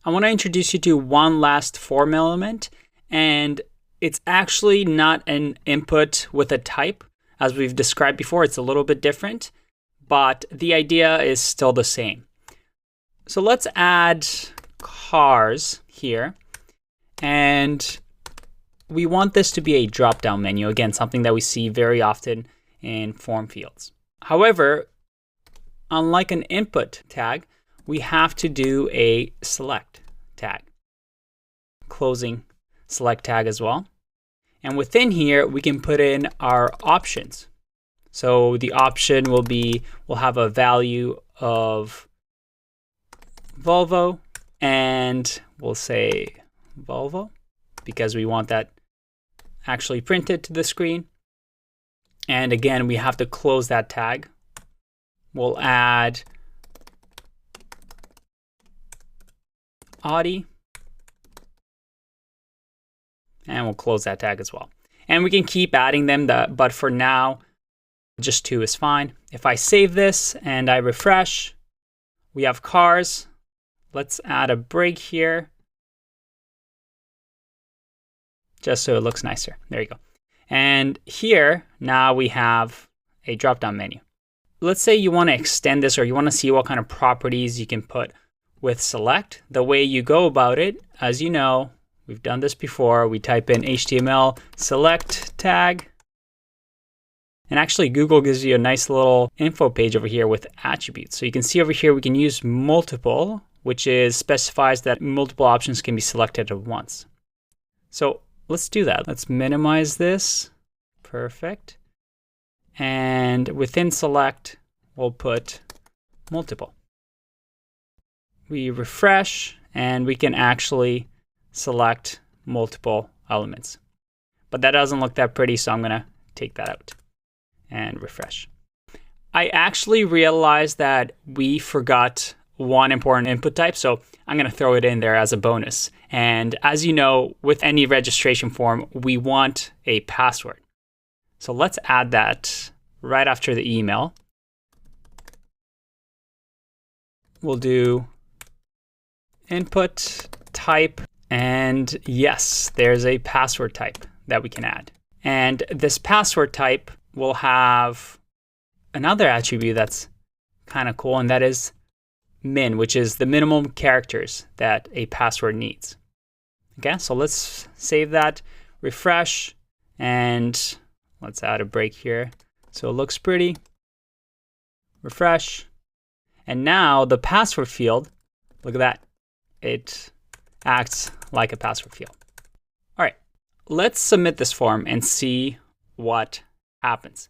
I want to introduce you to one last form element, and it's actually not an input with a type. As we've described before, it's a little bit different, but the idea is still the same. So let's add cars here, and we want this to be a drop-down menu. Again, something that we see very often in form fields. However, unlike an input tag, we have to do a select tag, closing select tag as well. And within here, we can put in our options. So the option will be, we'll have a value of Volvo, and we'll say Volvo because we want that actually printed to the screen. And again, we have to close that tag. We'll add Audi, and we'll close that tag as well. And we can keep adding them, but for now, just 2 is fine. If I save this and I refresh, we have cars. Let's add a break here, just so it looks nicer. There you go. And here, now we have a drop-down menu. Let's say you want to extend this, or you want to see what kind of properties you can put with select. The way you go about it, as you know, we've done this before. We type in HTML select tag. And actually, Google gives you a nice little info page over here with attributes. So you can see over here, we can use multiple, which specifies that multiple options can be selected at once. So let's do that. Let's minimize this. Perfect. And within select, we'll put multiple. We refresh, and we can actually select multiple elements. But that doesn't look that pretty, so I'm going to take that out and refresh. I actually realized that we forgot one important input type, so I'm going to throw it in there as a bonus. And as you know, with any registration form, we want a password. So let's add that right after the email. We'll do input type, and yes, there's a password type that we can add. And this password type will have another attribute that's kind of cool, and that is min, which is the minimum characters that a password needs. Okay, so let's save that, refresh, and let's add a break here so it looks pretty. Refresh. And now the password field, look at that. It acts like a password field. All right, let's submit this form and see what happens.